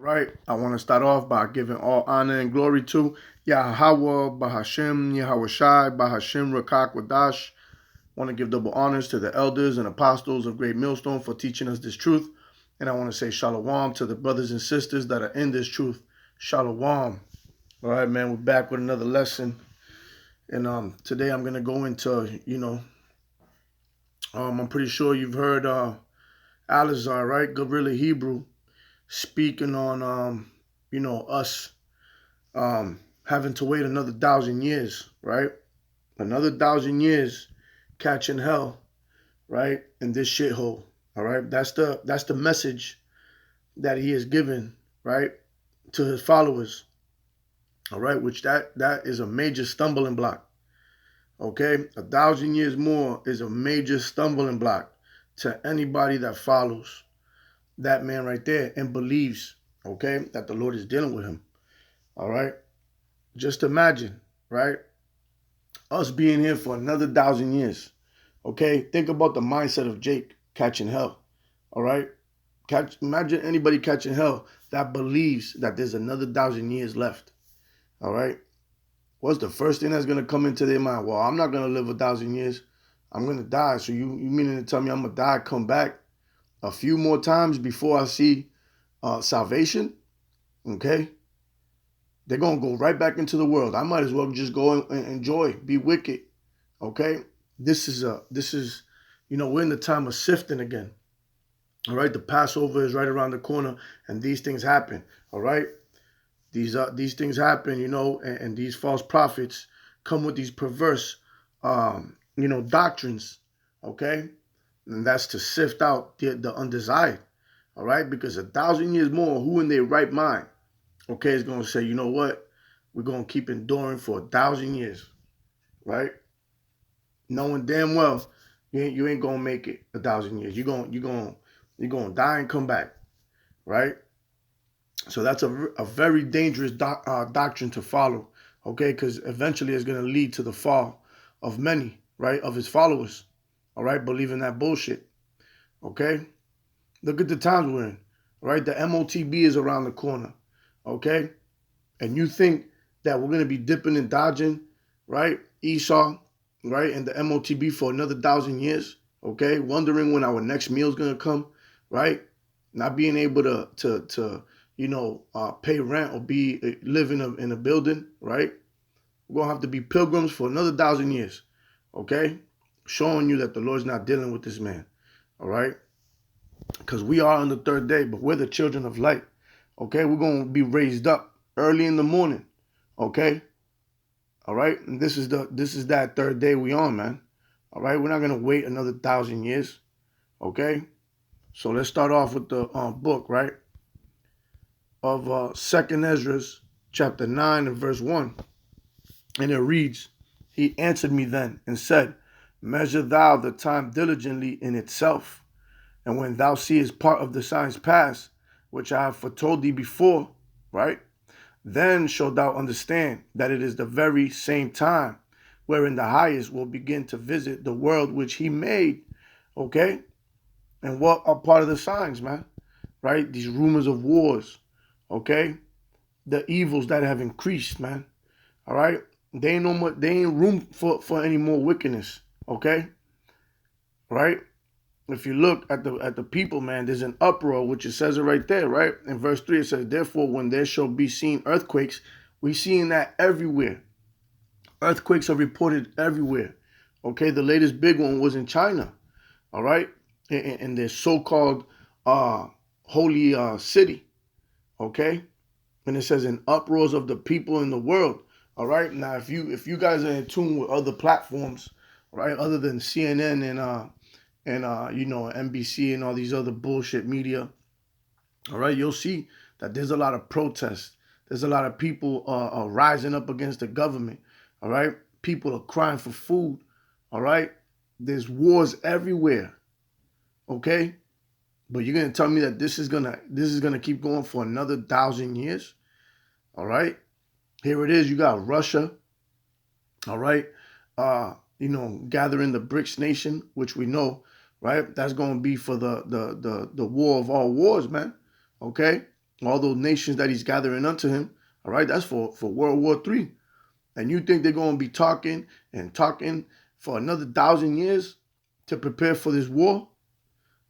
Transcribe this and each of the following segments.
Right, I want to start off by giving all honor and glory to Yahweh, Bahashem, Yahweh Shai, Bahashem, Rakak, Wadash. Want to give double honors to the elders and apostles of Great Millstone for teaching us this truth. And I want to say shalom to the brothers and sisters that are in this truth. Shalom. All right, man, we're back with another lesson. And today I'm going to go into, I'm pretty sure you've heard Alizar, right? Gorilla Hebrew speaking on, us having to wait another 1,000 years, right? Another 1,000 years catching hell, right? In this shithole. All right. That's the message that he has given, right, to his followers. All right, which that is a major stumbling block. Okay, 1,000 years more is a major stumbling block to anybody that follows that man right there and believes, okay, that the Lord is dealing with him. All right. Just imagine, right? Us being here for another 1,000 years. Okay, think about the mindset of Jake catching hell. All right, imagine anybody catching hell that believes that there's another 1,000 years left. All right, what's the first thing that's gonna come into their mind? Well, I'm not gonna live 1,000 years. I'm gonna die. So you meaning to tell me I'm gonna die, come back a few more times before I see salvation? Okay, they're gonna go right back into the world. I might as well just go and enjoy, be wicked. Okay, this is we're in the time of sifting again. All right, the Passover is right around the corner, and these things happen. All right, these things happen, and these false prophets come with these perverse, doctrines. Okay, and that's to sift out the undesired. All right, because 1,000 years more, who in their right mind, okay, is going to say, you know what, we're going to keep enduring for 1,000 years, right? Knowing damn well you ain't gonna make it 1,000 years. You're gonna die and come back, right? So that's a very dangerous doctrine to follow, okay? Because eventually it's gonna lead to the fall of many, right, of his followers, all right, believing that bullshit, okay? Look at the times we're in, right? The MOTB is around the corner, okay? And you think that we're gonna be dipping and dodging, right? Esau, right, and the MOTB for another 1,000 years, okay? Wondering when our next meal is gonna come, right? Not being able to pay rent or live in a building, right? We're gonna have to be pilgrims for another 1,000 years, okay? Showing you that the Lord's not dealing with this man, all right? Because we are on the third day, but we're the children of light, okay? We're gonna be raised up early in the morning, okay? All right, and this is that third day we on, man. All right, we're not gonna wait another 1,000 years. Okay, so let's start off with the book, right, of Second Ezra, chapter 9 and verse 1, and it reads, "He answered me then and said, Measure thou the time diligently in itself, and when thou seest part of the signs pass, which I have foretold thee before, right? Then shalt thou understand that it is the very same time wherein the highest will begin to visit the world which he made." Okay? And what are part of the signs, man? Right? These rumors of wars. Okay? The evils that have increased, man. All right? They ain't no more, they ain't room for any more wickedness. Okay? Right? If you look at the people, man, there's an uproar, which it says it right there, right? In verse 3, it says, "Therefore, when there shall be seen earthquakes," we seeing that everywhere. Earthquakes are reported everywhere. Okay, the latest big one was in China, all right, in their so-called holy city, okay? And it says, "In uproars of the people in the world." All right, now if you guys are in tune with other platforms, right, other than CNN and NBC and all these other bullshit media, all right, you'll see that there's a lot of protests. There's a lot of people rising up against the government. All right, people are crying for food. All right, there's wars everywhere. Okay, but you're gonna tell me that this is gonna keep going for another 1,000 years? All right, here it is. You got Russia. All right, gathering the BRICS nation, which we know, right? That's going to be for the war of all wars, man. Okay, All those nations that he's gathering unto him, all right, that's for World War III. And you think they're going to be talking and talking for another 1,000 years to prepare for this war?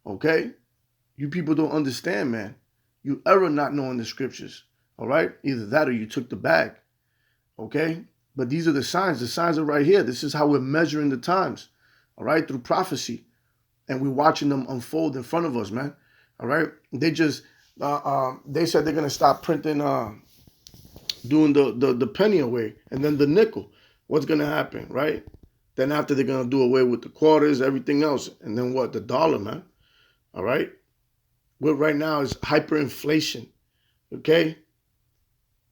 Okay? You people don't understand, man. You error not knowing the scriptures. All right? Either that or you took the bag. Okay? But these are the signs. The signs are right here. This is how we're measuring the times. All right? Through prophecy. And we're watching them unfold in front of us, man. All right? They just, they said they're going to stop printing, doing the penny away. And then the nickel. What's going to happen, right? Then after they're going to do away with the quarters, everything else. And then what? The dollar, man. All right? What right now is hyperinflation. Okay?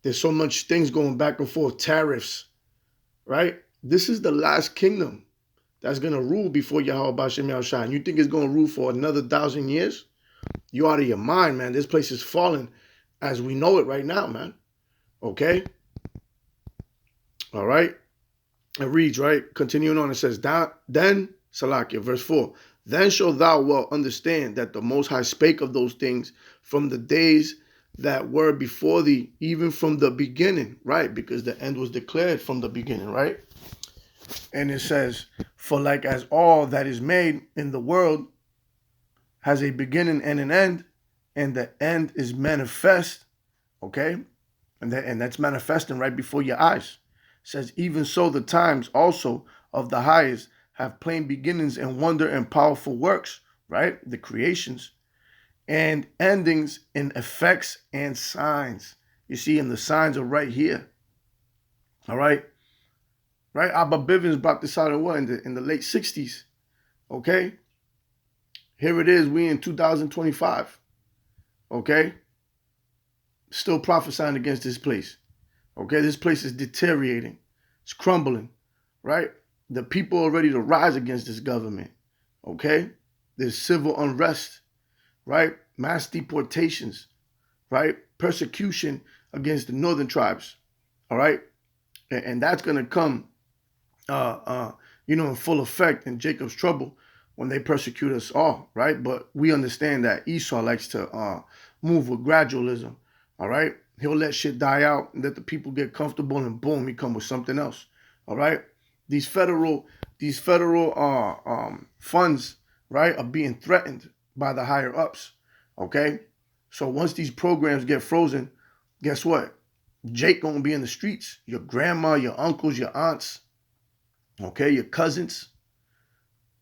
There's so much things going back and forth. Tariffs. Right? This is the last kingdom that's going to rule before Yahweh Bashem Yahushua. And you think it's going to rule for another 1,000 years? You out of your mind, man. This place is falling as we know it right now, man. Okay? All right? It reads, right? Continuing on, it says, then, Salakia, verse 4, then shalt thou well understand that the Most High spake of those things from the days that were before thee, even from the beginning, right? Because the end was declared from the beginning, right? And it says, for like as all that is made in the world has a beginning and an end, and the end is manifest, okay? And that's manifesting right before your eyes. It says, even so the times also of the highest have plain beginnings and wonder and powerful works, right? The creations. And endings in effects and signs. You see, and the signs are right here. All right? Right? Abba Bivens brought this out in what? In the late 60s. Okay? Here it is. We in 2025. Okay? Still prophesying against this place. Okay? This place is deteriorating. It's crumbling. Right? The people are ready to rise against this government. Okay? There's civil unrest. Right? Mass deportations. Right? Persecution against the northern tribes. All right? And that's going to come, in full effect in Jacob's trouble when they persecute us all, right? But we understand that Esau likes to move with gradualism, all right? He'll let shit die out and let the people get comfortable, and boom, he come with something else, all right? These federal funds, right, are being threatened by the higher ups, okay? So once these programs get frozen, guess what? Jake gonna be in the streets. Your grandma, your uncles, your aunts, okay, your cousins,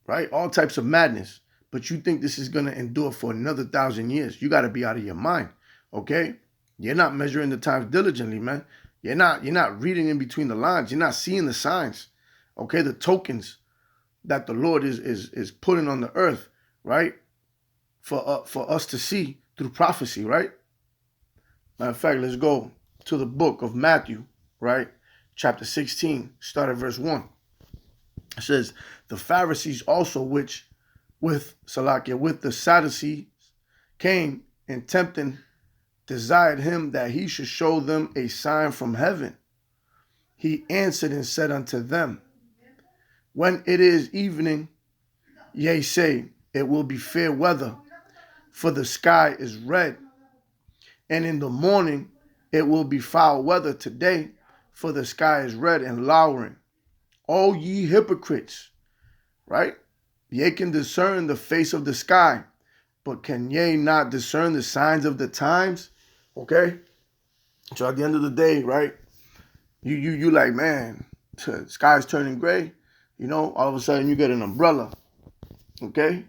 right? All types of madness. But you think this is gonna endure for another 1,000 years? You gotta be out of your mind, okay? You're not measuring the times diligently, man. You're not reading in between the lines. You're not seeing the signs, okay? The tokens that the Lord is putting on the earth, right? For us to see through prophecy, right? Matter of fact, let's go to the book of Matthew, right? Chapter 16, start at verse 1. It says, the Pharisees also, which with the Sadducees came and tempting, desired him that he should show them a sign from heaven. He answered and said unto them, when it is evening, ye say, it will be fair weather, for the sky is red. And in the morning, it will be foul weather today, for the sky is red and lowering. O ye hypocrites, right? Ye can discern the face of the sky, but can ye not discern the signs of the times? Okay? So at the end of the day, right? You like, man, the sky's turning gray. All of a sudden you get an umbrella. Okay?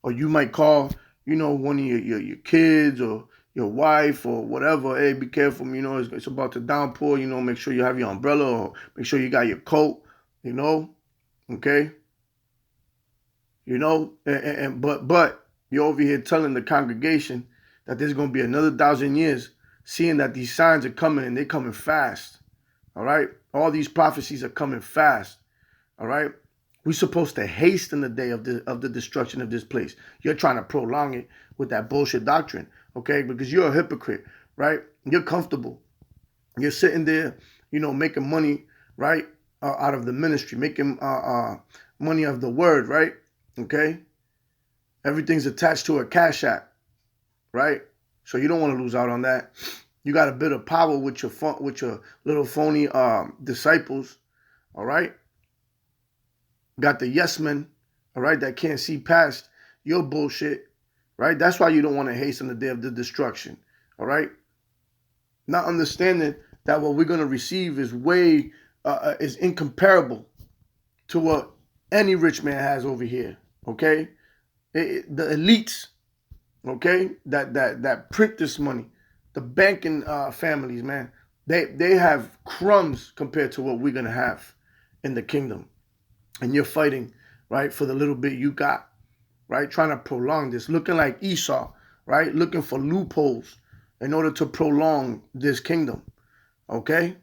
Or you might call, one of your kids or your wife or whatever, hey, be careful, it's about to downpour, make sure you have your umbrella, or make sure you got your coat, okay? But you're over here telling the congregation that there's going to be another 1,000 years, seeing that these signs are coming and they're coming fast, all right? All these prophecies are coming fast, all right? We're supposed to hasten the day of the destruction of this place. You're trying to prolong it with that bullshit doctrine, okay? Because you're a hypocrite, right? You're comfortable. You're sitting there, making money, right, out of the ministry, making money of the word, right? Okay? Everything's attached to a cash app, right? So you don't want to lose out on that. You got a bit of power with your little phony disciples. All right. Got the yes men. All right, that can't see past your bullshit. Right. That's why you don't want to hasten the day of the destruction. All right. Not understanding that what we're gonna receive is is incomparable to what any rich man has over here. Okay, the elites, okay, that print this money, the banking families, man, they have crumbs compared to what we're gonna have in the kingdom, and you're fighting, right, for the little bit you got, right, trying to prolong this, looking like Esau, right, looking for loopholes in order to prolong this kingdom, okay,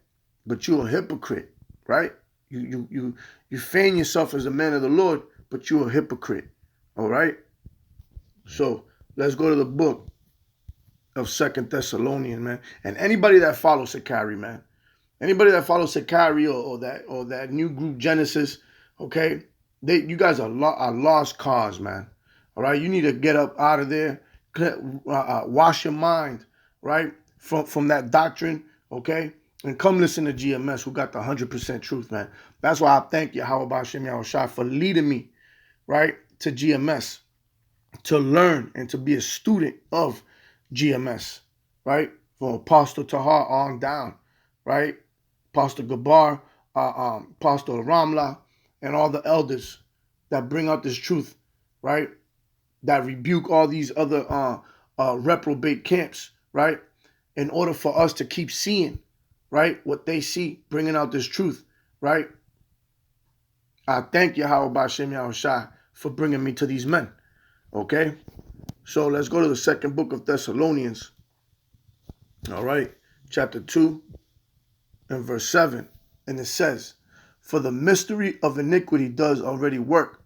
but you're a hypocrite, right? You feign yourself as a man of the Lord, but you're a hypocrite. All right. So let's go to the book of 2 Thessalonians, man. And anybody that follows Sakari, man, anybody that follows Sakari or that new group Genesis, okay, you guys are lost cause, man. All right, you need to get up out of there, wash your mind, right, from that doctrine, okay. And come listen to GMS, who got the 100% truth, man. That's why I thank you, Yahweh Shem Yahushua, for leading me, right, to GMS, to learn and to be a student of GMS, right? From Apostle Tahar on down, right? Apostle Gabar, Apostle Ramla, and all the elders that bring out this truth, right? That rebuke all these other reprobate camps, right? In order for us to keep seeing, right, what they see, bringing out this truth, right? I thank Yahweh Shem Yahushua for bringing me to these men, okay? So let's go to the second book of Thessalonians, all right, chapter 2 and verse 7. And it says, for the mystery of iniquity does already work.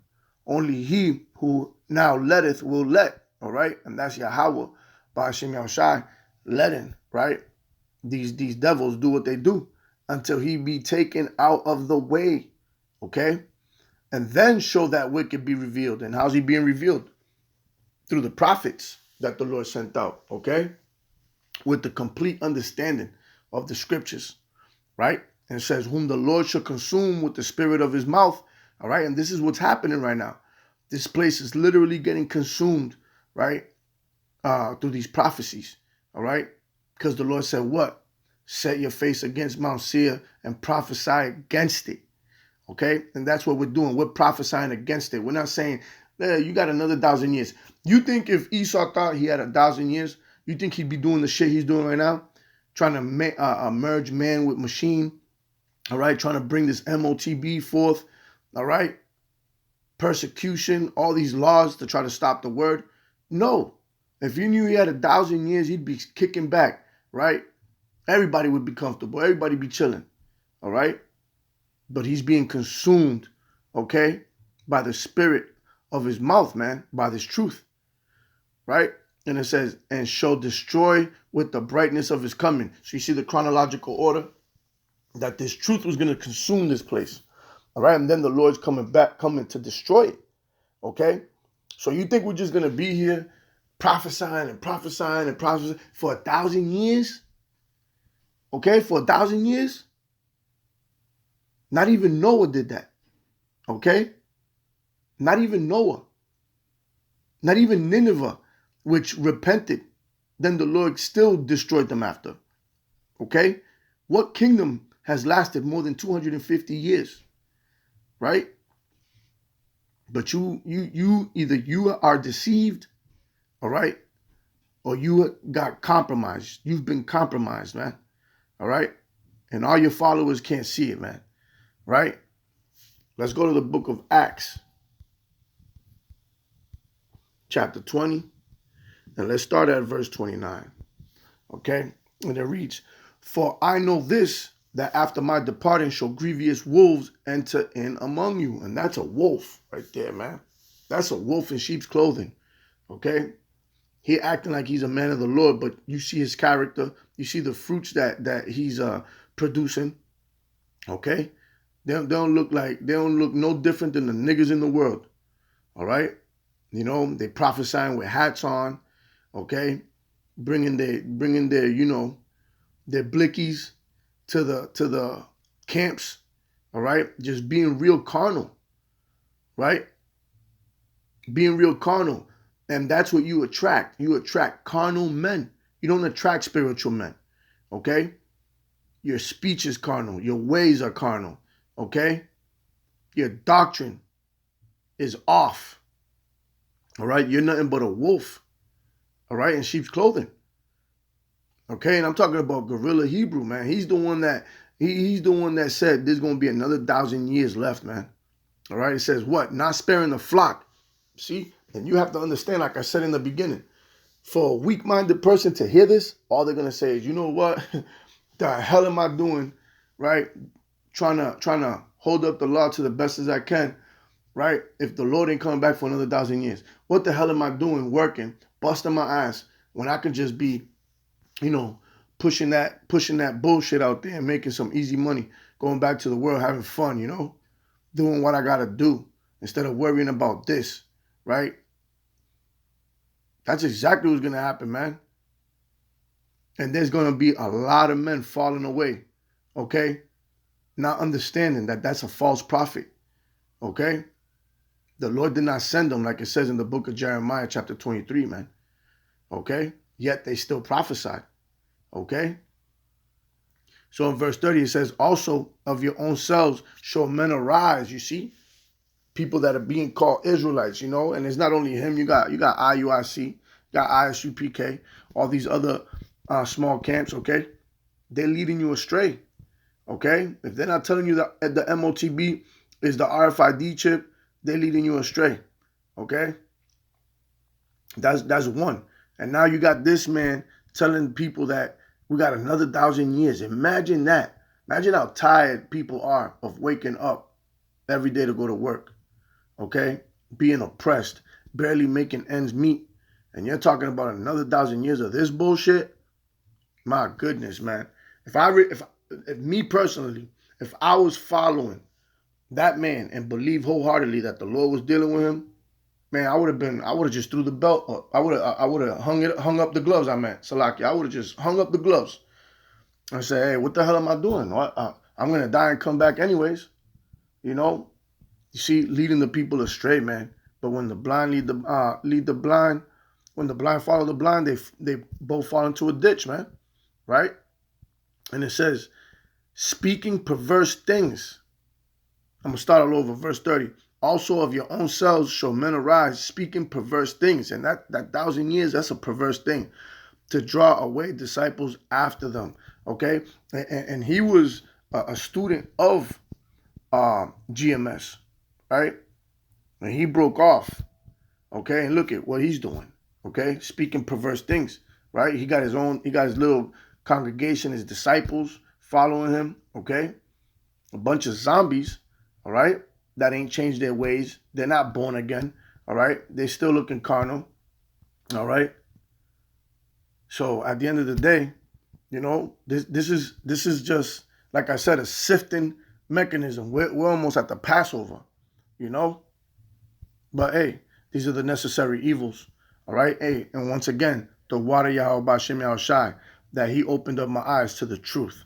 Only he who now letteth will let, all right? And that's Yahweh Ba'ashem Yahushua letting, right? These devils do what they do until he be taken out of the way, okay? And then show that wicked be revealed. And how's he being revealed? Through the prophets that the Lord sent out, okay? With the complete understanding of the scriptures, right? And it says, whom the Lord shall consume with the spirit of his mouth, all right? And this is what's happening right now. This place is literally getting consumed, right? Through these prophecies, all right? Because the Lord said what? Set your face against Mount Seir and prophesy against it. Okay? And that's what we're doing. We're prophesying against it. We're not saying, you got another 1,000 years. You think if Esau thought he had 1,000 years, you think he'd be doing the shit he's doing right now? Trying to merge man with machine. All right? Trying to bring this MOTB forth. All right? Persecution, all these laws to try to stop the word. No. If you knew he had 1,000 years, he'd be kicking back, right? Everybody would be comfortable. Everybody be chilling, all right? But he's being consumed, okay, by the spirit of his mouth, man, by this truth, right? And it says, and shall destroy with the brightness of his coming. So you see the chronological order, that this truth was going to consume this place, all right? And then the Lord's coming to destroy it, okay? So you think we're just going to be here prophesying and prophesying and prophesying for 1,000 years? Okay, for 1,000 years? Not even Noah did that. Okay? Not even Noah. Not even Nineveh, which repented. Then the Lord still destroyed them after. Okay? What kingdom has lasted more than 250 years? Right? But you either you are deceived, all right, or you got compromised. You've been compromised, man. All right? And all your followers can't see it, man. Right? Let's go to the book of Acts, chapter 20, and let's start at verse 29. Okay? And it reads, for I know this, that after my departing shall grievous wolves enter in among you. And that's a wolf right there, man. That's a wolf in sheep's clothing. Okay? He acting like he's a man of the Lord, but you see his character. You see the fruits that he's producing. Okay? They don't look no different than the niggas in the world. All right? You know, they prophesying with hats on. Okay? bringing their their blickies to the camps, all right? Just being real carnal, right? Being real carnal. And that's what you attract. You attract carnal men. You don't attract spiritual men, okay? Your speech is carnal. Your ways are carnal, okay? Your doctrine is off, all right? You're nothing but a wolf, all right, in sheep's clothing, okay? And I'm talking about Gorilla Hebrew, man. He's the one that said there's going to be another 1,000 years left, man. All right, it says what? Not sparing the flock. See? And you have to understand, like I said in the beginning, for a weak-minded person to hear this, all they're going to say is, you know what? The hell am I doing, right? Trying to hold up the law to the best as I can, right? If the Lord ain't coming back for another 1,000 years. What the hell am I doing working, busting my ass, when I can just be, pushing that bullshit out there and making some easy money, going back to the world, having fun, doing what I got to do instead of worrying about this, right? That's exactly what's going to happen, man. And there's going to be a lot of men falling away, okay? Not understanding that that's a false prophet, okay? The Lord did not send them, like it says in the book of Jeremiah, chapter 23, man, okay? Yet they still prophesied, okay? So in verse 30, it says, also of your own selves shall men arise, you see? People that are being called Israelites, and it's not only him. You got IUIC, you got ISUPK, all these other small camps, okay? They're leading you astray, okay? If they're not telling you that the MOTB is the RFID chip, they're leading you astray, okay? That's one. And now you got this man telling people that we got another 1,000 years. Imagine that. Imagine how tired people are of waking up every day to go to work, okay? Being oppressed, barely making ends meet. And you're talking about another 1,000 years of this bullshit? My goodness, man. If me personally, if I was following that man and believed wholeheartedly that the Lord was dealing with him, man, I would have just threw the belt up. I would have hung up the gloves. Salaki. I would have just hung up the gloves. I said, hey, what the hell am I doing? I'm gonna die and come back anyways. You see, leading the people astray, man. But when the blind lead the blind, when the blind follow the blind, they both fall into a ditch, man. Right? And it says, speaking perverse things. I'm going to start all over, verse 30. Also of your own selves shall men arise, speaking perverse things. And that 1,000 years, that's a perverse thing. To draw away disciples after them. Okay? And he was a student of GMS. Right? And he broke off. Okay? And look at what he's doing. Okay? Speaking perverse things. Right? He got his little congregation, his disciples following him. Okay? A bunch of zombies. All right? That ain't changed their ways. They're not born again. All right? They're still looking carnal. All right? So at the end of the day, this is just, like I said, a sifting mechanism. We're almost at the Passover, But hey, these are the necessary evils. All right? Hey, and once again, the water Yahweh B'Shem Yahushai, that he opened up my eyes to the truth,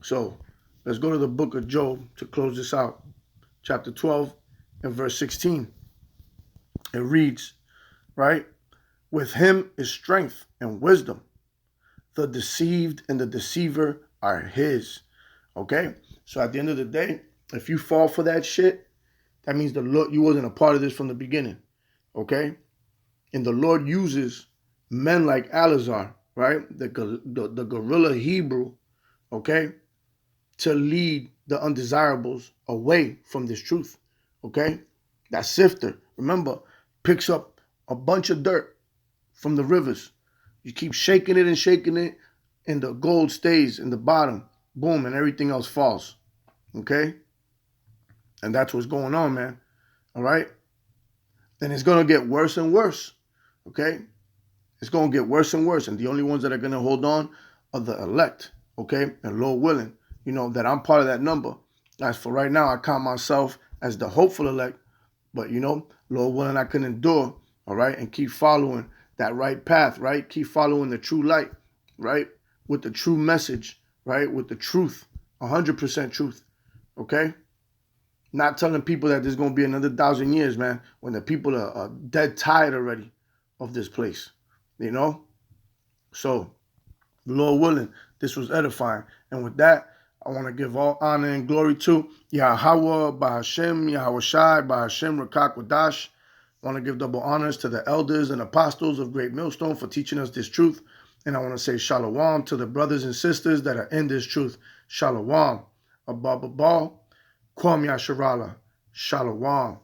So let's go to the book of Job to close this out. Chapter 12 and verse 16. It reads, right? With him is strength and wisdom. The deceived and the deceiver are his. Okay? So at the end of the day, if you fall for that shit, that means the Lord, you wasn't a part of this from the beginning. Okay? And the Lord uses men like Eleazar, right? The gorilla Hebrew, okay? To lead the undesirables away from this truth, okay? That sifter, remember, picks up a bunch of dirt from the rivers. You keep shaking it, and the gold stays in the bottom. Boom, and everything else falls, okay? And that's what's going on, man, all right? Then it's going to get worse and worse, okay? It's going to get worse and worse, and the only ones that are going to hold on are the elect, okay? And Lord willing, that I'm part of that number. As for right now, I count myself as the hopeful elect, but Lord willing, I can endure, all right, and keep following that right path, right? Keep following the true light, right? With the true message, right? With the truth, 100% truth, okay? Not telling people that there's going to be another 1,000 years, man, when the people are dead tired already of this place, you know? So, Lord willing, this was edifying. And with that, I want to give all honor and glory to Yahweh, Bahashem, Yahweh Shai, Bahashem, Rakak Wadash. I want to give double honors to the elders and apostles of Great Millstone for teaching us this truth. And I want to say shalom to the brothers and sisters that are in this truth. Shalom. Abba, Kwam Yasharala. Shalom.